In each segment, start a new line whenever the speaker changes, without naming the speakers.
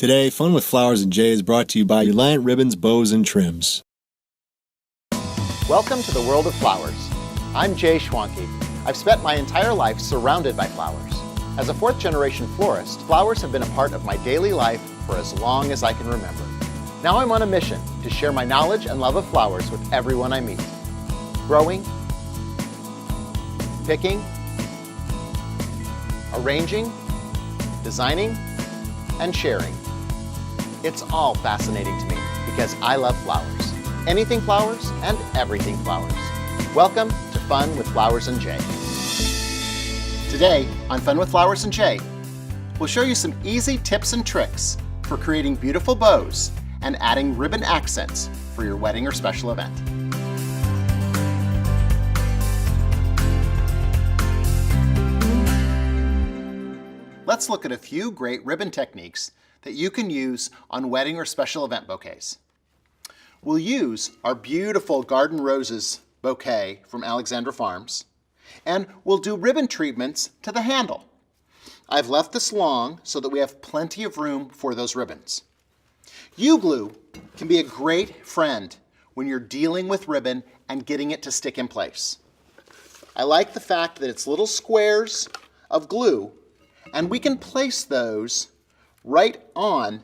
Today, Fun with Flowers and Jay is brought to you by Reliant Ribbons, Bows, and Trims.
Welcome to the world of flowers. I'm Jay Schwanke. I've spent my entire life surrounded by flowers. As a fourth-generation florist, flowers have been a part of my daily life for as long as I can remember. Now I'm on a mission to share my knowledge and love of flowers with everyone I meet. Growing, picking, arranging, designing, and sharing. It's all fascinating to me because I love flowers. Anything flowers and everything flowers. Welcome to Fun with Flowers and Jay. Today on Fun with Flowers and Jay, we'll show you some easy tips and tricks for creating beautiful bows and adding ribbon accents for your wedding or special event. Let's look at a few great ribbon techniques that you can use on wedding or special event bouquets. We'll use our beautiful Garden Roses bouquet from Alexandra Farms, and we'll do ribbon treatments to the handle. I've left this long so that we have plenty of room for those ribbons. U-glue can be a great friend when you're dealing with ribbon and getting it to stick in place. I like the fact that it's little squares of glue, and we can place those right on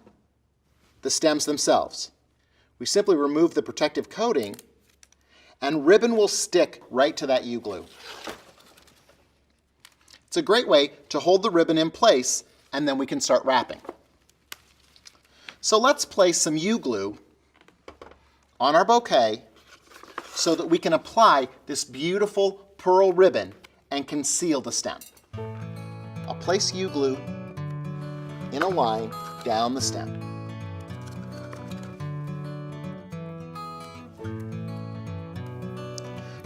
the stems themselves. We simply remove the protective coating, and ribbon will stick right to that U-glue. It's a great way to hold the ribbon in place, and then we can start wrapping. So let's place some U-glue on our bouquet so that we can apply this beautiful pearl ribbon and conceal the stem. I'll place U-glue in a line down the stem.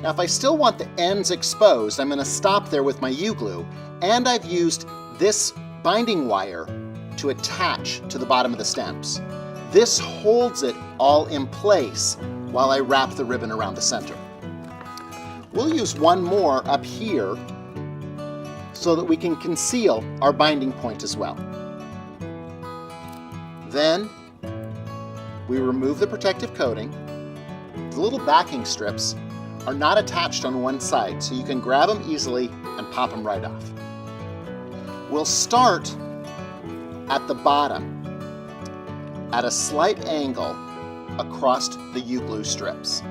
Now if I still want the ends exposed, I'm going to stop there with my U-glue, and I've used this binding wire to attach to the bottom of the stems. This holds it all in place while I wrap the ribbon around the center. We'll use one more up here so that we can conceal our binding point as well. Then we remove the protective coating. The little backing strips are not attached on one side, so you can grab them easily and pop them right off. We'll start at the bottom at a slight angle across the U-glue strips.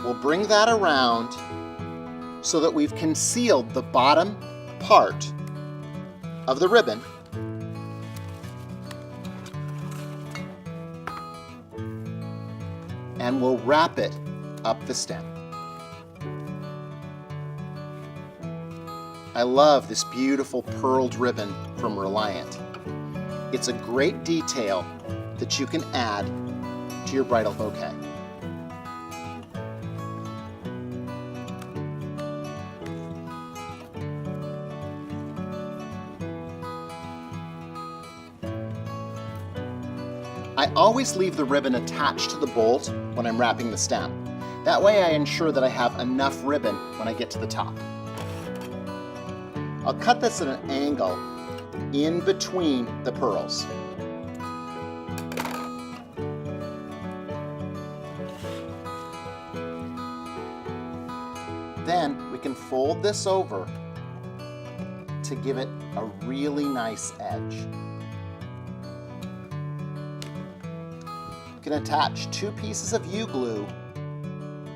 We'll bring that around so that we've concealed the bottom part of the ribbon, and we'll wrap it up the stem. I love this beautiful pearled ribbon from Reliant. It's a great detail that you can add to your bridal bouquet. I always leave the ribbon attached to the bolt when I'm wrapping the stem. That way I ensure that I have enough ribbon when I get to the top. I'll cut this at an angle in between the pearls. Then we can fold this over to give it a really nice edge. You can attach two pieces of U-glue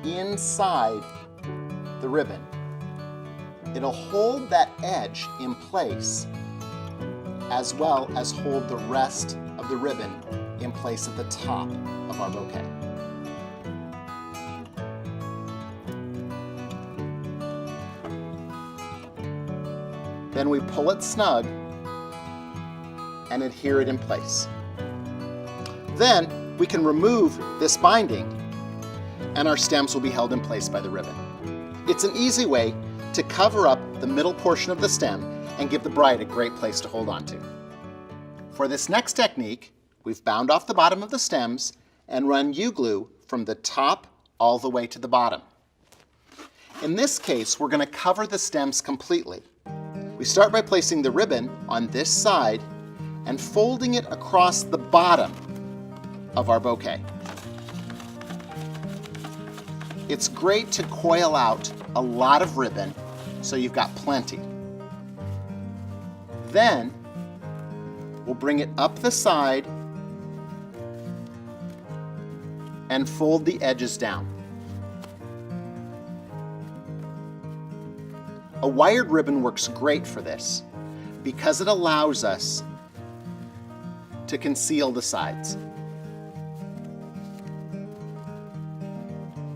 inside the ribbon. It'll hold that edge in place as well as hold the rest of the ribbon in place at the top of our bouquet. Then we pull it snug and adhere it in place. Then we can remove this binding and our stems will be held in place by the ribbon. It's an easy way to cover up the middle portion of the stem and give the bride a great place to hold on to. For this next technique, we've bound off the bottom of the stems and run U-glue from the top all the way to the bottom. In this case, we're going to cover the stems completely. We start by placing the ribbon on this side and folding it across the bottom of our bouquet. It's great to coil out a lot of ribbon so you've got plenty. Then we'll bring it up the side and fold the edges down. A wired ribbon works great for this because it allows us to conceal the sides.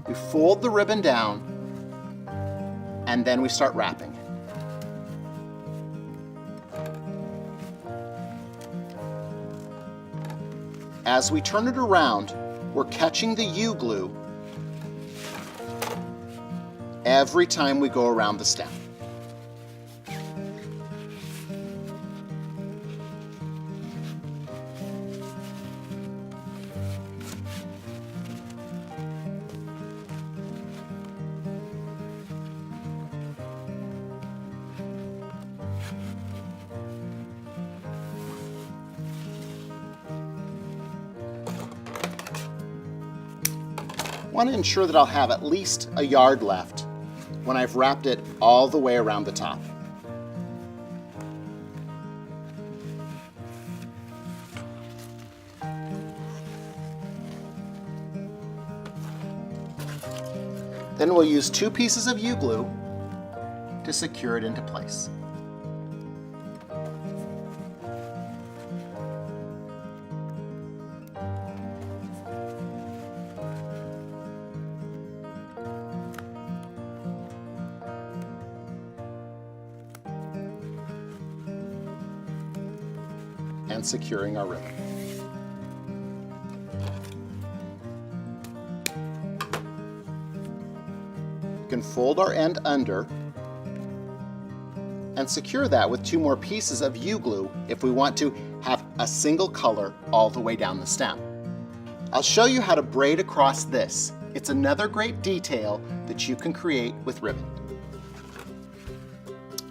We fold the ribbon down and then we start wrapping it. As we turn it around, we're catching the U-glue every time we go around the stem. I want to ensure that I'll have at least a yard left when I've wrapped it all the way around the top. Then we'll use 2 pieces of U-glue to secure it into place. And securing our ribbon. We can fold our end under and secure that with 2 more pieces of U-glue if we want to have a single color all the way down the stem. I'll show you how to braid across this. It's another great detail that you can create with ribbon.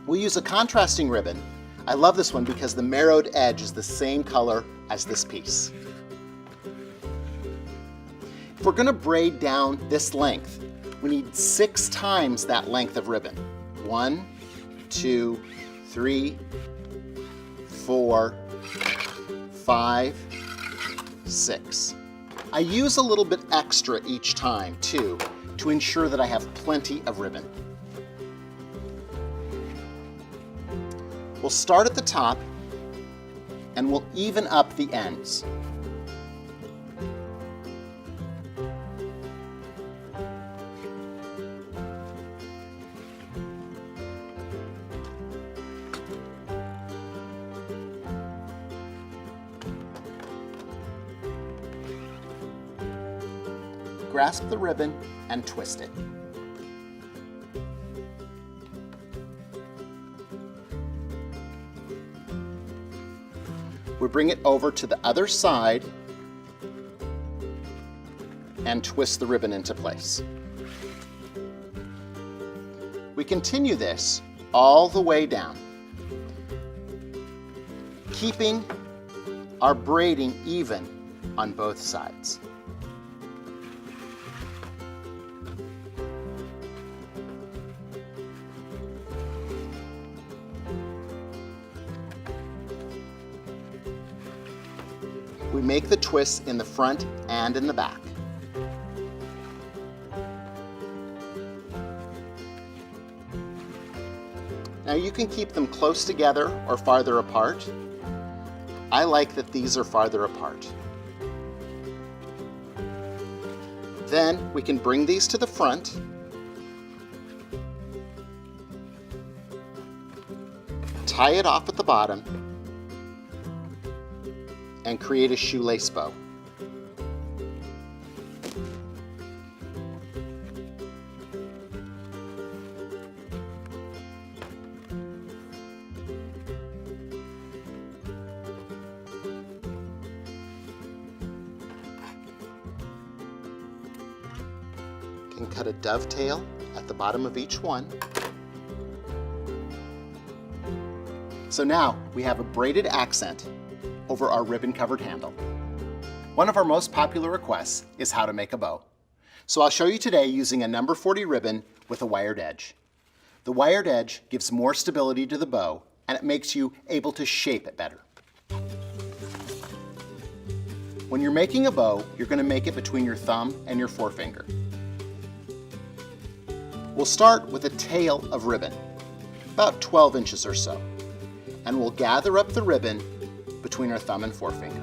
We'll use a contrasting ribbon. I love this one because the marrowed edge is the same color as this piece. If we're going to braid down this length, we need 6 times that length of ribbon. 1, 2, 3, 4, 5, 6. I use a little bit extra each time too to ensure that I have plenty of ribbon. We'll start at the top and we'll even up the ends. Grasp the ribbon and twist it. We bring it over to the other side and twist the ribbon into place. We continue this all the way down, keeping our braiding even on both sides. We make the twists in the front and in the back. Now you can keep them close together or farther apart. I like that these are farther apart. Then we can bring these to the front. Tie it off at the bottom and create a shoelace bow. You can cut a dovetail at the bottom of each one. So now we have a braided accent over our ribbon-covered handle. One of our most popular requests is how to make a bow. So I'll show you today using a number 40 ribbon with a wired edge. The wired edge gives more stability to the bow, and it makes you able to shape it better. When you're making a bow, you're going to make it between your thumb and your forefinger. We'll start with a tail of ribbon, about 12 inches or so, and we'll gather up the ribbon between our thumb and forefinger.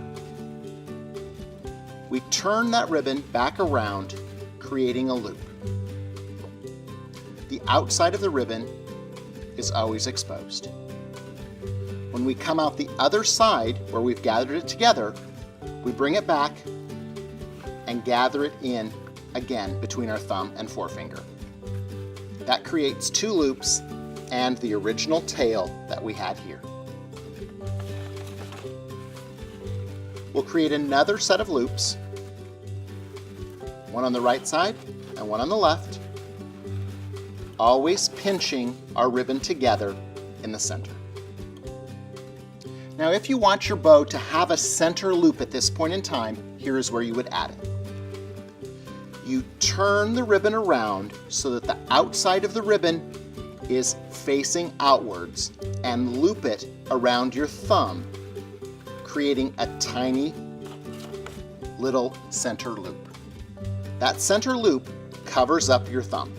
We turn that ribbon back around, creating a loop. The outside of the ribbon is always exposed. When we come out the other side, where we've gathered it together, we bring it back and gather it in again between our thumb and forefinger. That creates two loops and the original tail that we had here. We'll create another set of loops, one on the right side and one on the left, always pinching our ribbon together in the center. Now, if you want your bow to have a center loop at this point in time, here is where you would add it. You turn the ribbon around so that the outside of the ribbon is facing outwards and loop it around your thumb, creating a tiny little center loop. That center loop covers up your thumb.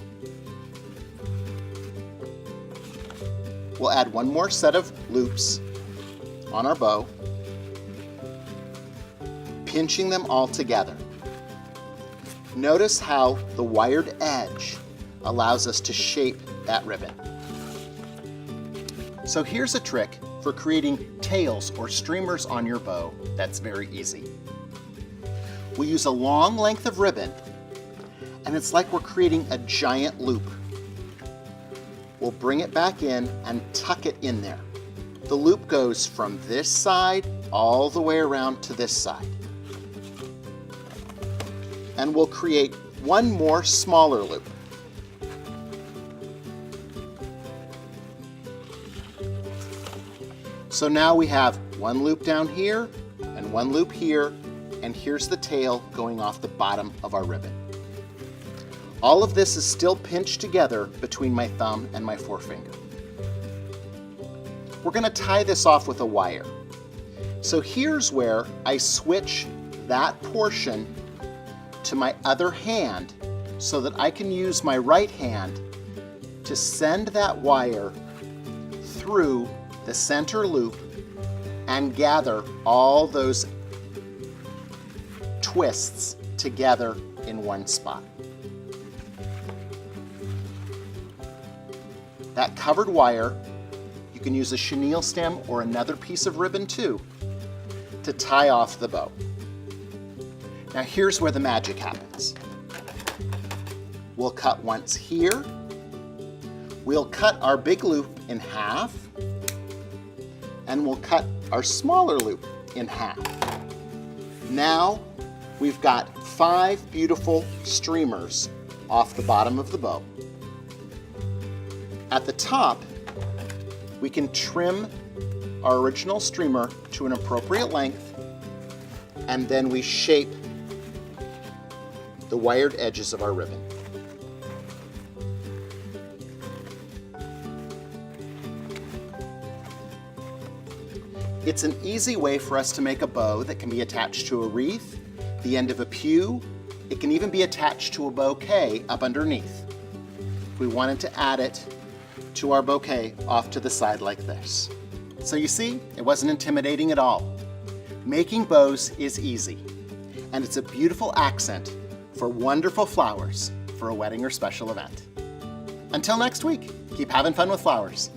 We'll add one more set of loops on our bow, pinching them all together. Notice how the wired edge allows us to shape that ribbon. So here's a trick for creating tails or streamers on your bow that's very easy. We use a long length of ribbon, and it's like we're creating a giant loop. We'll bring it back in and tuck it in there. The loop goes from this side all the way around to this side. And we'll create one more smaller loop. So now we have one loop down here and one loop here, and here's the tail going off the bottom of our ribbon. All of this is still pinched together between my thumb and my forefinger. We're going to tie this off with a wire. So here's where I switch that portion to my other hand so that I can use my right hand to send that wire through the center loop and gather all those twists together in one spot. That covered wire, you can use a chenille stem or another piece of ribbon too to tie off the bow. Now here's where the magic happens. We'll cut once here. We'll cut our big loop in half, and we'll cut our smaller loop in half. Now we've got 5 beautiful streamers off the bottom of the bow. At the top, we can trim our original streamer to an appropriate length, and then we shape the wired edges of our ribbon. It's an easy way for us to make a bow that can be attached to a wreath, the end of a pew. It can even be attached to a bouquet up underneath. We wanted to add it to our bouquet off to the side like this. So you see, it wasn't intimidating at all. Making bows is easy, and it's a beautiful accent for wonderful flowers for a wedding or special event. Until next week, keep having fun with flowers.